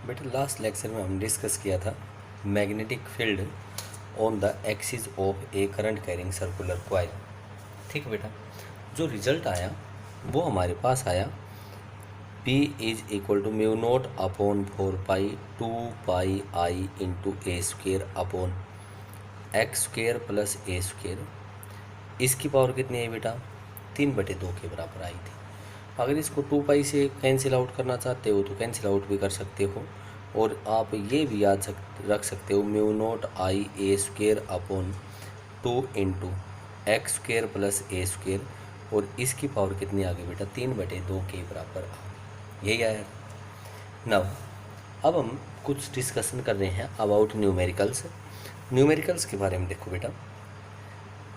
बेटा last lecture में हम डिस्कस किया था magnetic field on the axis of A current carrying circular coil. ठीक है बेटा, जो रिजल्ट आया वो हमारे पास आया P is equal to mu naught upon 4 pi 2 pi I into a square upon x square plus A square. इसकी पावर कितनी है बेटा? 3/2 के बराबर आई थी। अगर इसको 2 पाई से कैंसिल आउट करना चाहते हो तो कैंसिल आउट भी कर सकते हो, और आप ये भी याद रख सकते हो mu naught I A square upon 2 into X square plus A square, और इसकी पावर कितनी आ गई बेटा? 3/2 के बराबर आ गई। यही आया। नव अब हम कुछ डिस्कशन कर रहे हैं अबाउट न्यूमेरिकल्स। न्यूमेरिकल्स के बारे में देखो बेटा,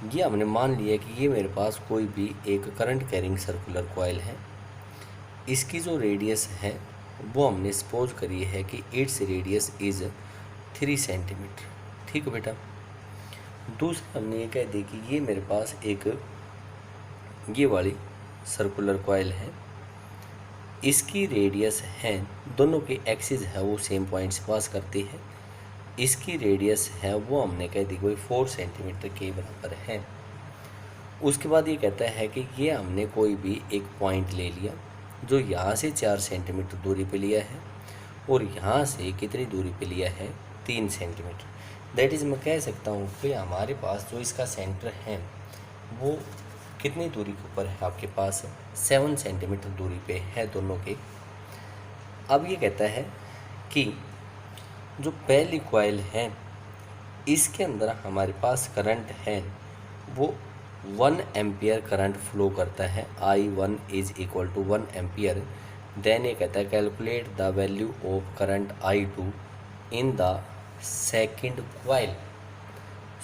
ये हमने मान लिया कि ये मेरे पास कोई भी एक करंट कैरिंग सर्कुलर कॉइल है। इसकी जो रेडियस है वो हमने सपोज करी है कि इट्स रेडियस इज़ 3 सेंटीमीटर। ठीक है बेटा। दूसरा हमने ये कह दी कि ये मेरे पास एक ये वाली सर्कुलर कॉइल है, इसकी रेडियस है, दोनों की एक्सिस है वो सेम पॉइंट से पास करती है। इसकी रेडियस है वो हमने कह दी कोई 4 सेंटीमीटर के बराबर है। उसके बाद ये कहता है कि ये हमने कोई भी एक पॉइंट ले लिया जो यहाँ से 4 सेंटीमीटर दूरी पे लिया है, और यहाँ से कितनी दूरी पे लिया है? 3 सेंटीमीटर। दैट इज़ मैं कह सकता हूँ कि हमारे पास जो इसका सेंटर है वो कितनी दूरी के ऊपर है? आपके पास 7 सेंटीमीटर दूरी पे है दोनों के। अब ये कहता है कि जो पहली कॉइल है इसके अंदर हमारे पास करंट है वो 1 एम्पियर करंट फ्लो करता है। I1 is equal to 1 ampere. Then ये कहता है calculate the value of current I2 in the second coil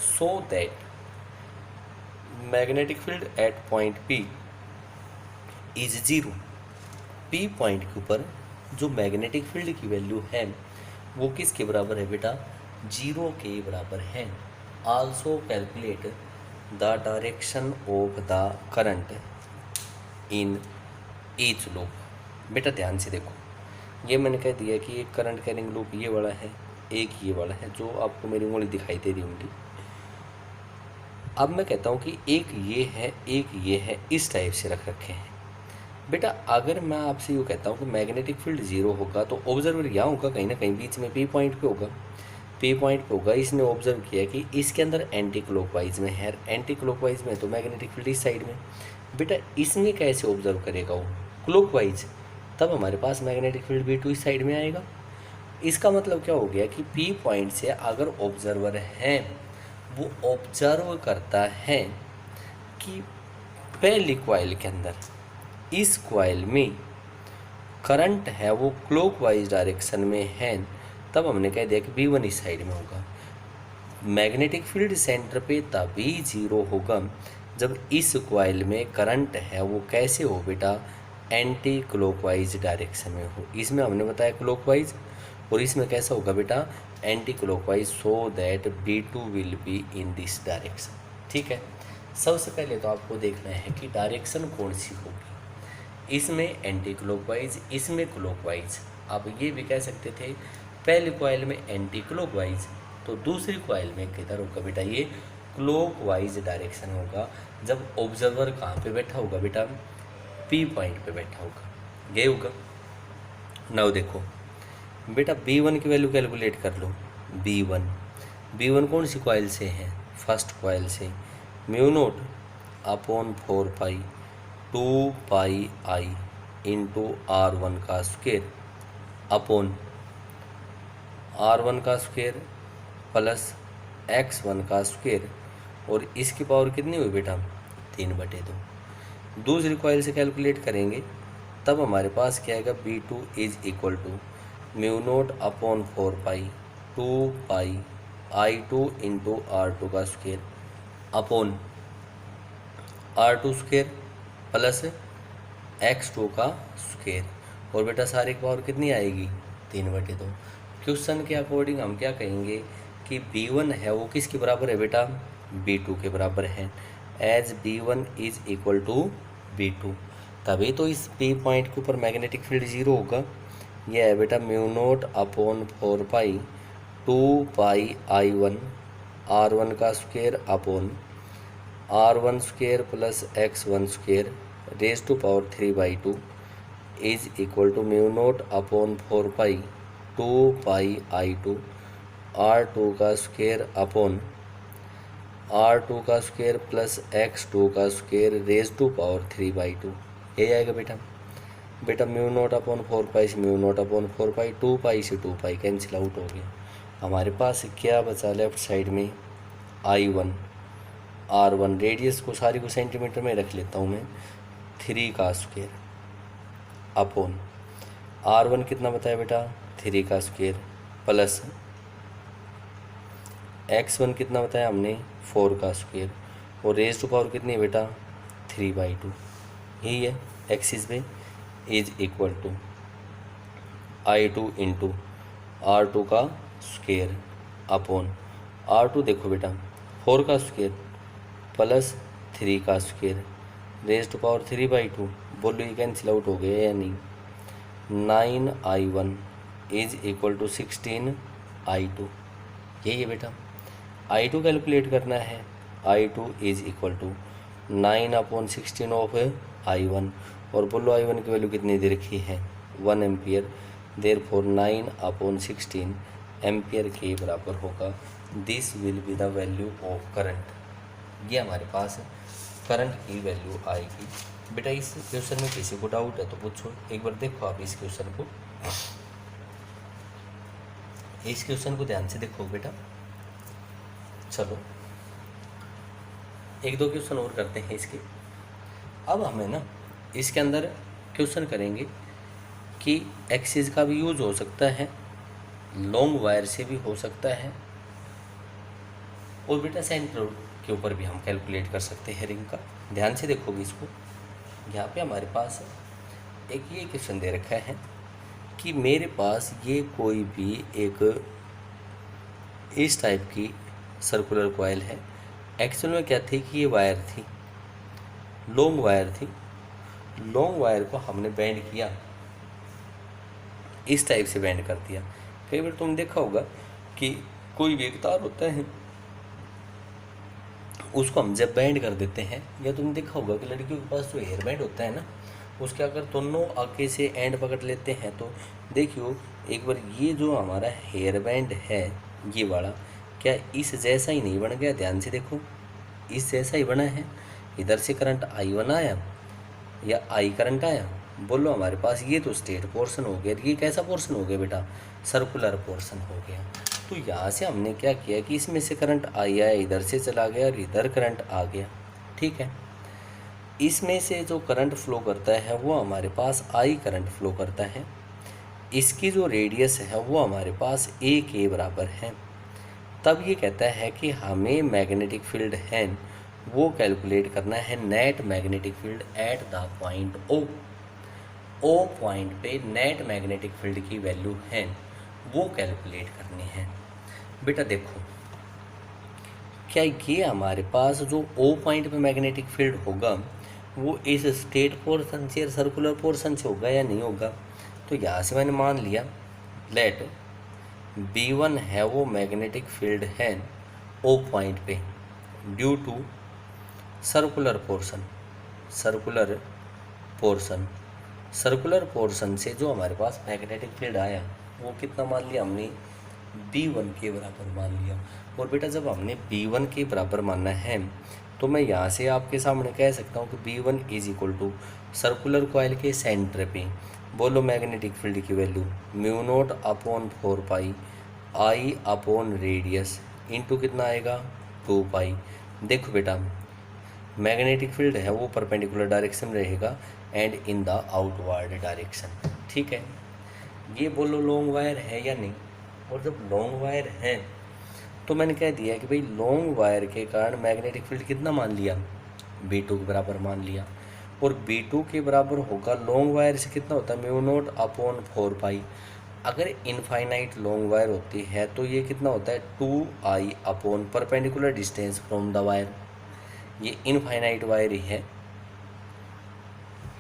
so that magnetic field at point P is 0। P point के ऊपर जो मैग्नेटिक फील्ड की value है वो किसके बराबर है बेटा? 0 के बराबर है। Also calculate the direction of the current in each loop. बेटा ध्यान से देखो, ये मैंने कह दिया कि एक करंट कैरिंग लूप ये वाला है, एक ये वाला है, जो आपको मेरी उंगली दिखाई दे रही होंगी। अब मैं कहता हूँ कि एक ये है, एक ये है, इस टाइप से रख रखे हैं। बेटा अगर मैं आपसे यूँ कहता हूँ कि मैग्नेटिक फील्ड 0 होगा तो ऑब्जर्वर यहाँ होगा, कहीं ना कहीं बीच में P पॉइंट पे होगा। P पॉइंट पे होगा। इसने ऑब्जर्व किया कि इसके अंदर एंटी क्लॉकवाइज में है, एंटी क्लॉकवाइज में तो मैग्नेटिक फील्ड इस साइड में। बेटा इसमें कैसे ऑब्जर्व करेगा वो? क्लॉकवाइज। तब हमारे पास मैग्नेटिक फील्ड B2 इस साइड में आएगा। इसका मतलब क्या हो गया कि P पॉइंट से अगर ऑब्जर्वर है वो ऑब्जर्व करता है कि पहली कॉइल के अंदर, इस कॉइल में करंट है वो क्लॉकवाइज डायरेक्शन में है, तब हमने कह दिया कि B1 इस साइड में होगा। मैग्नेटिक फील्ड सेंटर पे तभी 0 होगा जब इस कॉइल में करंट है वो कैसे हो बेटा? एंटी क्लॉकवाइज डायरेक्शन में हो। इसमें हमने बताया क्लॉकवाइज, और इसमें कैसा होगा बेटा? Anti clockwise, so that B2 will be in this direction. ठीक है। सबसे पहले तो आपको देखना है कि डायरेक्शन कौन सी होगी। इसमें एंटी क्लॉकवाइज, इसमें क्लॉकवाइज। आप ये भी कह सकते थे पहली कॉइल में एंटी क्लॉकवाइज तो दूसरी कॉइल में किधर होगा बेटा? ये क्लॉकवाइज डायरेक्शन होगा। जब ऑब्जर्वर कहाँ पे बैठा होगा बेटा? P पॉइंट पे बैठा होगा। ये होगा। नाउ देखो बेटा B1 की वैल्यू कैलकुलेट कर लो। B1 कौन सी कॉइल से है? फर्स्ट कॉइल से। Mu naught upon 4 pi 2 pi I into R1 का स्क्वेयर अपॉन R1 का स्क्वेयर प्लस X1 का स्क्वेयर, और इसकी पावर कितनी हुई बेटा? 3/2। दूसरी कॉइल से कैलकुलेट करेंगे तब हमारे पास क्या आएगा? B2 is equal to mu naught upon 4 pi 2 pi I2 into R2 का square upon R2 square plus X2 का स्क्वेयर, और बेटा सारी की पावर कितनी आएगी? 3/2। क्वेश्चन के अकॉर्डिंग हम क्या कहेंगे कि B1 है वो किसके बराबर है बेटा? B2 के बराबर है। As B1 is equal to B2, तभी तो इस P पॉइंट के ऊपर मैग्नेटिक फील्ड 0 होगा। ये है बेटा mu naught upon 4 pi 2 pi I1 R1 का square upon R1 square plus X1 square raise to power 3/2 is equal to mu naught upon 4 pi 2 pi I2 R2 का square upon R2 का square plus X2 का square raise to power 3/2 ये आएगा बेटा mu naught upon 4 पाई से mu naught upon 4 pi 2 पाई से 2 pi cancel out हो गया। हमारे पास क्या बचा लेफ्ट साइड में I1 R1 रेडियस को सारी को सेंटीमीटर में रख लेता हूँ मैं 3 का स्क्वायर अपॉन R1 कितना बताया बेटा 3 का स्क्वायर प्लस X1 कितना बताया हमने 4 का स्क्वायर और रेज टू पावर कितनी है बेटा 3/2 यही है एक्सिस पे is equal to I2 into R2 का स्क्वायर अपॉन R2 देखो बेटा 4 का स्क्वायर प्लस 3 का स्क्वायर रेज टू पावर 3/2 बोलो ये कैंसिल आउट हो गया या नहीं। 9I1 is equal to 16I2 यही है बेटा। I2 कैलकुलेट करना है I2 is equal to 9/16 of I1 और बोलो I1 की वैल्यू कितनी दे रखी है 1 एम्पियर देयरफॉर 9/16 एम्पियर के बराबर होगा। This will be the value of current. ये हमारे पास करंट की वैल्यू आएगी। बेटा इस क्वेश्चन में किसी को डाउट है तो पूछो, एक बार देखो आप इस क्वेश्चन को ध्यान से देखो बेटा। चलो एक दो क्वेश्चन और करते हैं इसके। अब हमें ना इसके अंदर क्वेश्चन करेंगे कि एक्सिस का भी यूज हो सकता है, लॉन्ग वायर से भी हो सकता है और बेटा सेंटर के ऊपर भी हम कैलकुलेट कर सकते हैं रिंग का। ध्यान से देखोगे इसको। यहाँ पे हमारे पास एक ये क्वेश्चन दे रखा है कि मेरे पास ये कोई भी एक इस टाइप की सर्कुलर कॉइल है। एक्चुअल में क्या थी कि ये वायर थी, लॉन्ग वायर थी। लॉन्ग वायर को हमने बेंड किया, इस टाइप से बेंड कर दिया। कई बार तुम देखा होगा कि कोई भी एक तार होता है उसको हम जब बैंड कर देते हैं, या तुमने देखा होगा कि लड़कियों के पास जो हेयर बैंड होता है ना, उसके अगर दोनों आगे से एंड पकड़ लेते हैं तो देखियो एक बार ये जो हमारा हेयर बैंड है ये वाला, क्या इस जैसा ही नहीं बन गया? ध्यान से देखो, इस जैसा ही बना है। इधर से करंट I1 आया या I करंट आया, बोलो हमारे पास ये तो स्ट्रेट पोर्शन हो गया। ये कैसा पोर्शन हो गया बेटा? सर्कुलर पोर्शन हो गया। तो यहाँ से हमने क्या किया कि इसमें से करंट I आया, इधर से चला गया और इधर करंट आ गया। ठीक है, इसमें से जो करंट फ्लो करता है वो हमारे पास I करंट फ्लो करता है। इसकी जो रेडियस है वो हमारे पास A के बराबर है। तब ये कहता है कि हमें मैग्नेटिक फील्ड है वो कैलकुलेट करना है, net magnetic field at the point O point पे नेट मैग्नेटिक फील्ड की वैल्यू है वो कैलकुलेट करनी है। बेटा देखो, क्या ये हमारे पास जो O पॉइंट पे मैग्नेटिक फील्ड होगा वो इस स्ट्रेट पोर्शन से सर्कुलर पोर्शन से होगा या नहीं होगा? तो यहाँ से मैंने मान लिया लेट B1 है वो मैग्नेटिक फील्ड है O पॉइंट पे ड्यू टू सर्कुलर पोर्शन से जो हमारे पास मैग्नेटिक फील्ड आया वो कितना मान लिया हमने? B1 के बराबर मान लिया। और बेटा जब हमने B1 के बराबर मानना है तो मैं यहाँ से आपके सामने कह सकता हूँ कि B1 is equal to circular coil के सेंटर पे बोलो मैग्नेटिक फील्ड की value mu naught upon 4 pi I upon radius into कितना आएगा 2 पाई। देखो बेटा मैग्नेटिक फील्ड है वो परपेंडिकुलर डायरेक्शन में रहेगा and in the outward direction. ठीक है, ये बोलो लॉन्ग वायर है या नहीं? और जब लॉन्ग वायर है तो मैंने कह दिया कि भाई लॉन्ग वायर के कारण मैग्नेटिक फील्ड कितना मान लिया? B2 के बराबर मान लिया। और B2 के बराबर होगा लॉन्ग वायर से कितना होता है? म्यू नोट अपॉन 4 पाई। अगर इनफाइनाइट लॉन्ग वायर होती है तो ये कितना होता है? 2I upon perpendicular distance from the wire. ये इनफाइनाइट वायर ही है,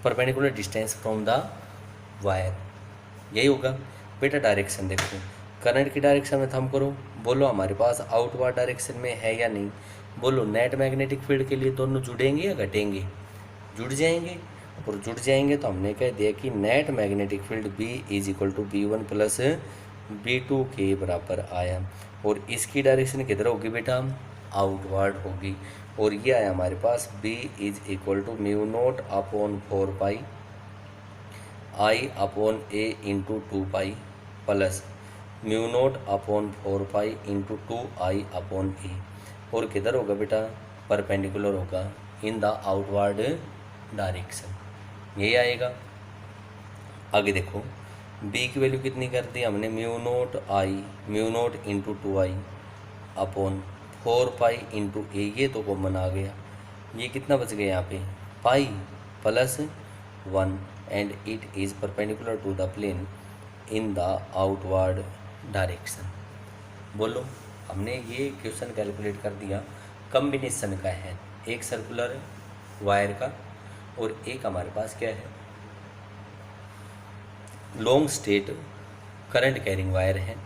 perpendicular distance from the wire. यही होगा बेटा। डायरेक्शन देखो, करंट की डायरेक्शन में थंब करो, बोलो हमारे पास आउटवर्ड डायरेक्शन में है या नहीं। बोलो नेट मैग्नेटिक फील्ड के लिए दोनों जुड़ेंगे या घटेंगे? जुड़ जाएंगे। और जुड़ जाएंगे तो हमने कह दिया कि net magnetic field B is equal to B1 plus B2 के बराबर आया। और इसकी डायरेक्शन किधर होगी बेटा? आउटवर्ड होगी। और ये आया हमारे पास B is equal to mu naught upon 4 pi I upon A into 2 pi plus mu naught upon 4 pi into 2I upon A। और किधर होगा बेटा? परपेंडिकुलर होगा इन द आउटवर्ड डायरेक्शन, यही आएगा। आगे देखो, B की वैल्यू कितनी कर दी हमने? Mu naught into 2I upon 4 pi into A। ये तो कॉमन आ गया, ये कितना बच गया यहाँ पे? Pi plus 1 and it is perpendicular to the plane in the outward direction. बोलो, हमने ये क्वेश्चन कैलकुलेट कर दिया, कम्बिनेशन का है, एक सर्कुलर वायर का और एक हमारे पास क्या है? Long state current carrying wire है।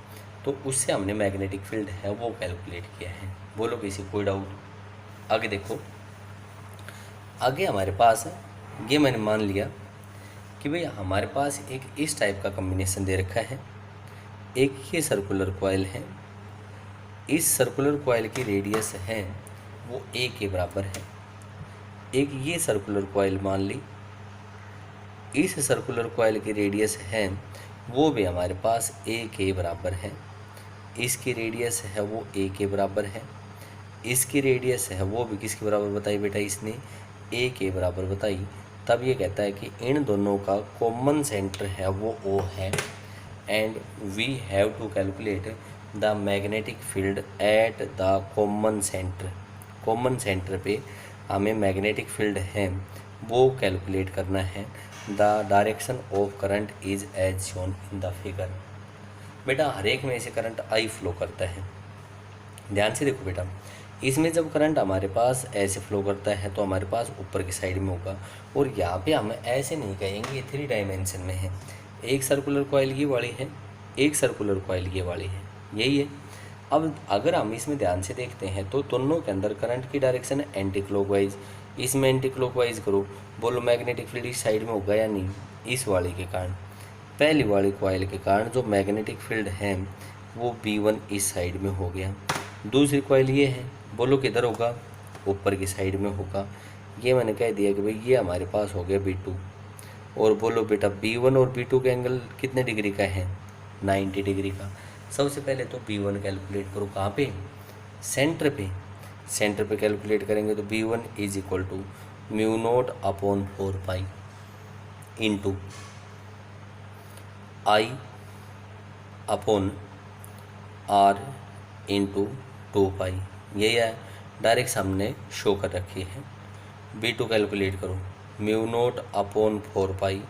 तो उससे हमने मैग्नेटिक फील्ड है वो कैलकुलेट किया है। बोलो किसी कोई डाउट? आगे देखो, आगे हमारे पास ये मैंने मान लिया कि भाई हमारे पास एक इस टाइप का कॉम्बिनेशन दे रखा है, एक ये सर्कुलर कॉइल है, इस सर्कुलर कॉइल की रेडियस है वो A के बराबर है। एक ये सर्कुलर कॉइल मान ली, इस सर्कुलर कॉइल की रेडियस है वो भी हमारे पास A के बराबर है। इसकी रेडियस है वो A के बराबर है। इसकी रेडियस है वो भी किसके बराबर बताई बेटा? इसने A के बराबर बताई। तब ये कहता है कि इन दोनों का कॉमन सेंटर है वो O है and we have to calculate the magnetic field at the common centre. Common centre पे हमें मैग्नेटिक फील्ड है वो कैलकुलेट करना है। The direction of current is as shown in the figure. बेटा हर एक में से करंट I फ्लो करता है, ध्यान से देखो बेटा। इसमें जब करंट हमारे पास ऐसे फ्लो करता है तो हमारे पास ऊपर की साइड में होगा। और यहाँ पे हम ऐसे नहीं कहेंगे, ये 3 डायमेंशन में है। एक सर्कुलर कॉइल ये वाली है, एक सर्कुलर कॉइल ये वाली है, यही है। अब अगर हम इसमें ध्यान से देखते हैं तो दोनों के अंदर करंट की डायरेक्शन है एंटी क्लॉकवाइज। इसमें एंटी क्लॉकवाइज करो, बोलो मैग्नेटिक फील्ड इस साइड में होगा या नहीं? इस वाली के कारण, पहली वाली कॉइल के कारण जो मैग्नेटिक फील्ड है वो B1 इस साइड में हो गया। दूसरी कॉइल ये है, बोलो किधर होगा? ऊपर की साइड में होगा। ये मैंने कह दिया कि भाई ये हमारे पास हो गया B2। और बोलो बेटा B1 और B2 के एंगल कितने डिग्री का है? 90 डिग्री का। सबसे पहले तो B1 कैलकुलेट करो, कहाँ पे? सेंटर पे। सेंटर पे कैलकुलेट करेंगे तो B1 is equal to mu naught upon 4 pi into I upon R into 2 pi. यही है, डायरेक्ट हमने शो कर रखी है। B2 कैलकुलेट करो, mu naught upon 4 pi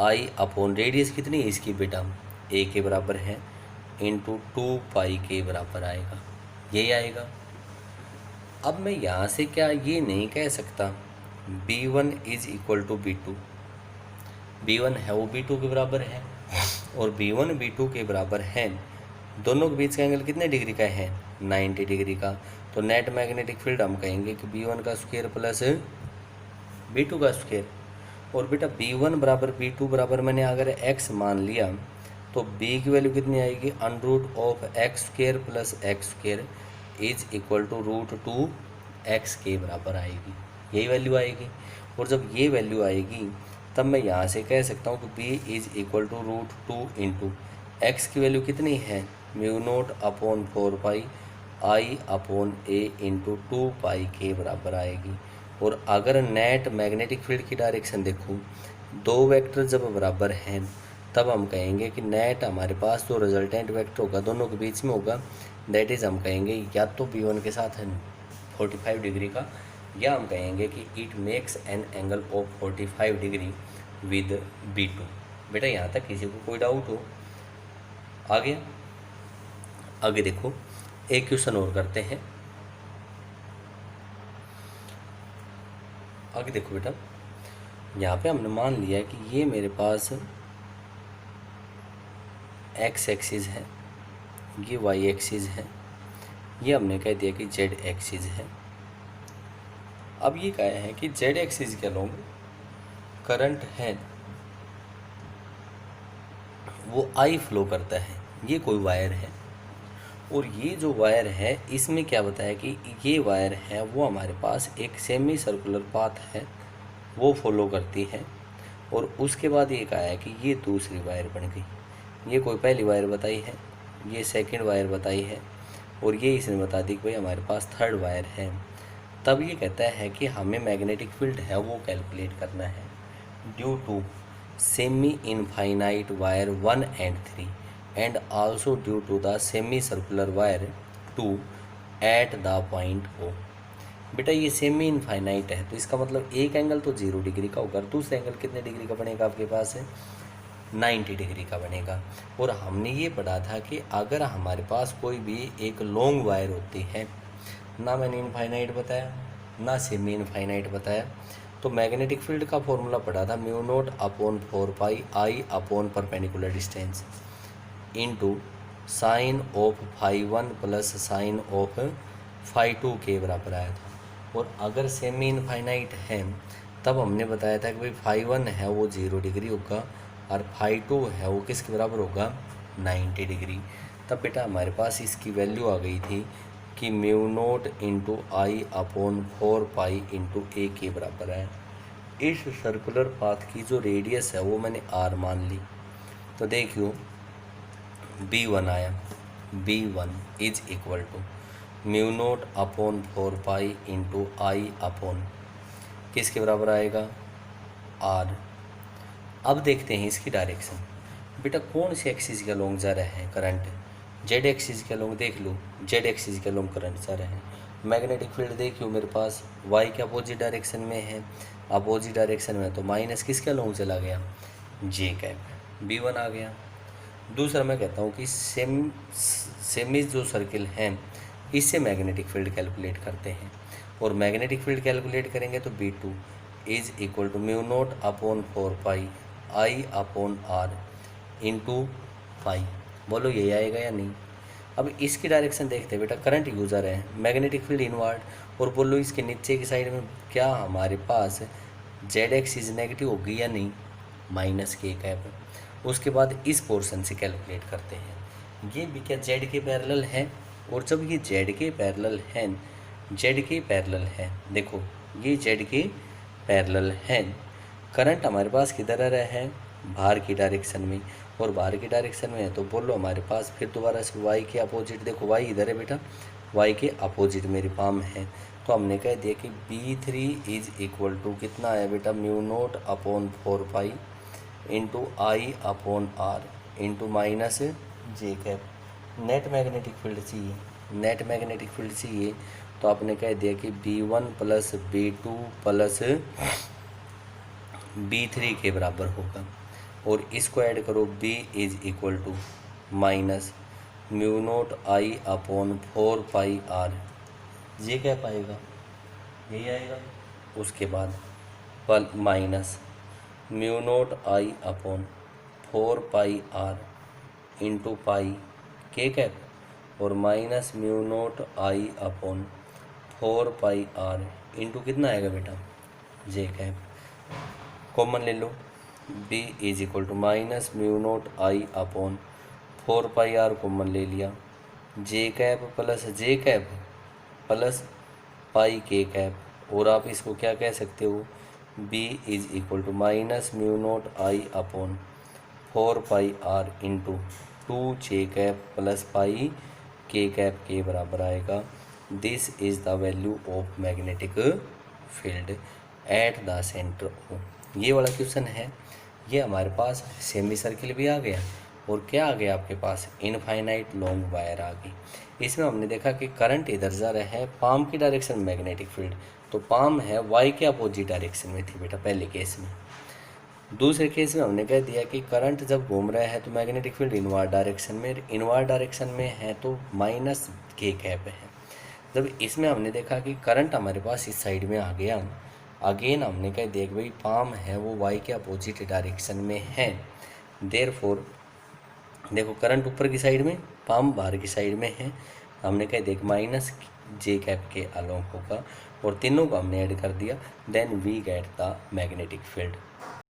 I upon radius कितनी है इसकी बेटा? A के बराबर है इंटू 2 पाई के बराबर आएगा, यही आएगा। अब मैं यहाँ से क्या ये नहीं कह सकता B1 is equal to B2? B1 है वो B2 के बराबर है और B1 B2 के बराबर है। दोनों के बीच का एंगल कितने डिग्री का है? 90 डिग्री का। तो नेट मैग्नेटिक फील्ड हम कहेंगे कि B1 का स्क्वायर प्लस B2 का स्क्वायर। और बेटा B1 बराबर B2 बराबर मैंने अगर x मान लिया तो B की वैल्यू कितनी आएगी? Under of x square plus x square is equal to √2x के बराबर आएगी, यही वैल्यू आएगी। और जब ये वैल्यू आएगी तब मैं यहाँ से कह सकता हूँ कि B is equal to √2 into x की वैल्यू कितनी है? Mu naught upon 4 pi I upon A into 2 pi के बराबर आएगी। और अगर नेट मैग्नेटिक फील्ड की डायरेक्शन देखो, दो वेक्टर जब बराबर हैं तब हम कहेंगे कि नेट हमारे पास जो रिजल्टेंट वेक्टर होगा दोनों के बीच में होगा। दैट इज़ हम कहेंगे या तो B1 के साथ है 45 डिग्री का, या हम कहेंगे कि it makes an angle of 45 degree with B2। बेटा यहाँ तक किसी को कोई डाउट हो? आगे आगे देखो, एक क्वेश्चन और करते हैं। आगे देखो बेटा, यहाँ पे हमने मान लिया कि ये मेरे पास एक्स एक्सिस है, ये वाई एक्सिस है, ये हमने कह दिया कि जेड एक्सिस है। अब ये कहा है कि जेड एक्सिस के अलोंग करंट है वो आई फ्लो करता है। ये कोई वायर है और ये जो वायर है इसमें क्या बताया कि ये वायर है वो हमारे पास एक सेमी सर्कुलर पाथ है वो फॉलो करती है। और उसके बाद ये कहा है कि ये दूसरी वायर बन गई। ये कोई पहली वायर बताई है, ये सेकंड वायर बताई है और ये इसने बता दी कि भाई हमारे पास थर्ड वायर है। तब ये कहता है कि हमें मैग्नेटिक फील्ड है वो कैलकुलेट करना है due to semi infinite wire 1 and 3 and also due to the semicircular wire 2 at the point O। बेटा ये सेमी इनफाइनाइट है तो इसका मतलब एक एंगल तो 0 डिग्री का होगा, दूसरा एंगल कितने डिग्री का बनेगा आपके पास है 90 डिग्री का बनेगा। और हमने ये पढ़ा था कि अगर हमारे पास कोई भी एक लॉन्ग वायर होती है, ना मैंने इनफाइनाइट बताया ना सेमी इनफाइनाइट बताया, तो मैग्नेटिक फील्ड का फॉर्मूला पढ़ा था mu naught upon 4 pi I upon perpendicular distance into sine of phi 1 plus sine of phi 2 के बराबर आया था। और अगर सेमी इनफाइनाइट है तब हमने बताया था कि भाई फाई 1 है वो 0 डिग्री होगा और फाई 2 है वो किसके बराबर होगा 90 डिग्री। तब बेटा हमारे पास इसकी वैल्यू आ गई थी कि mu naught into I upon 4 pi into ए के बराबर है। इस सर्कुलर पाथ की जो रेडियस है वो मैंने आर मान ली। तो देखियो B1 आया, B1 is equal to mu naught upon 4 pi into I upon किसके बराबर आएगा आर। अब देखते हैं इसकी डायरेक्शन। बेटा कौन सी एक्सिस के अलोंग जा रहा है करंट, जेड एक्सिस के अलोंग देख लो, जेड एक्सिस के अलोंग करंट जा रहा है। मैग्नेटिक फील्ड देखियो मेरे पास वाई के अपोजिट डायरेक्शन में है, अपोजिट डायरेक्शन में तो माइनस किसके अलोंग चला गया जे कैप, B1 आ गया। दूसरा मैं कहता हूँ कि सेमी जो सर्किल हैं इससे मैग्नेटिक फील्ड कैलकुलेट करते हैं और मैग्नेटिक फील्ड कैलकुलेट करेंगे तो B2 is equal to mu naught upon 4 pi I upon R into pi. बोलो यही आएगा या नहीं। अब इसकी डायरेक्शन देखते हैं बेटा, करंट यूजर है, मैग्नेटिक फील्ड इनवर्ड, और बोलो इसके नीचे की साइड में क्या हमारे पास जेड एक्सिस नेगेटिव होगी या नहीं माइनस के कैप। उसके बाद इस पोर्शन से कैलकुलेट करते हैं ये भी क्या जेड के पैरेलल है। और जब ये जेड के पैरेलल है, जेड के पैरेलल है, देखो ये जेड के पैरेलल है, करंट हमारे पास किधर आ रहा है बाहर की डायरेक्शन में, और बाहर की डायरेक्शन में है तो बोलो हमारे पास फिर दोबारा से वाई के अपोजिट, देखो वाई इधर है बेटा, वाई के अपोजिट मेरी पाम है। तो हमने कह दिया कि B3 इज इक्वल टू कितना है बेटा mu naught upon 4 pi into I upon R into minus J cap. Net magnetic field चाहिए, नेट मैग्नेटिक फील्ड चाहिए तो आपने कह दिया कि B1 plus B2 plus B3 के बराबर होगा। और इसको ऐड करो B is equal to minus mu naught I upon 4 pi R, ये क्या पाएगा यही आएगा। उसके बाद plus minus mu naught I upon 4 pi R into pi के कैप और minus mu naught I upon 4 pi R into कितना आएगा बेटा जे कैप। कॉमन ले लो, B is equal to minus mu naught I upon 4 pi R common ले लिया, J cap plus जे cap plus pi के कैप। और आप इसको क्या कह सकते हो B is equal to minus mu naught I upon 4 pi R into 2 J cap plus pi के कैप के बराबर आएगा। This is the value of magnetic field at the centre O. ये वाला क्वेश्चन है, ये हमारे पास सेमी सर्किल भी आ गया और क्या आ गया आपके पास इनफाइनाइट लॉन्ग वायर आ गई। इसमें हमने देखा कि करंट इधर जा रहा है पाम की डायरेक्शन में मैग्नेटिक फील्ड, तो पाम है वाई के अपोजिट डायरेक्शन में थी बेटा पहले केस में। दूसरे केस में हमने कह दिया कि करंट जब घूम रहा है तो मैग्नेटिक फील्ड इनवर्ड डायरेक्शन में, इनवर्ड डायरेक्शन में है तो माइनस के कैप है। जब इसमें हमने देखा कि करंट हमारे पास इस साइड में आ गया, अगेन हमने कह दिया कि भाई पाम है वो वाई के अपोजिट डायरेक्शन में है, देयरफॉर देखो करंट ऊपर की साइड में, पाम बाहर की साइड में है। हमने कहा देख माइनस जे कैप के अलोंग होगा और तीनों को हमने ऐड कर दिया, then we get the magnetic field.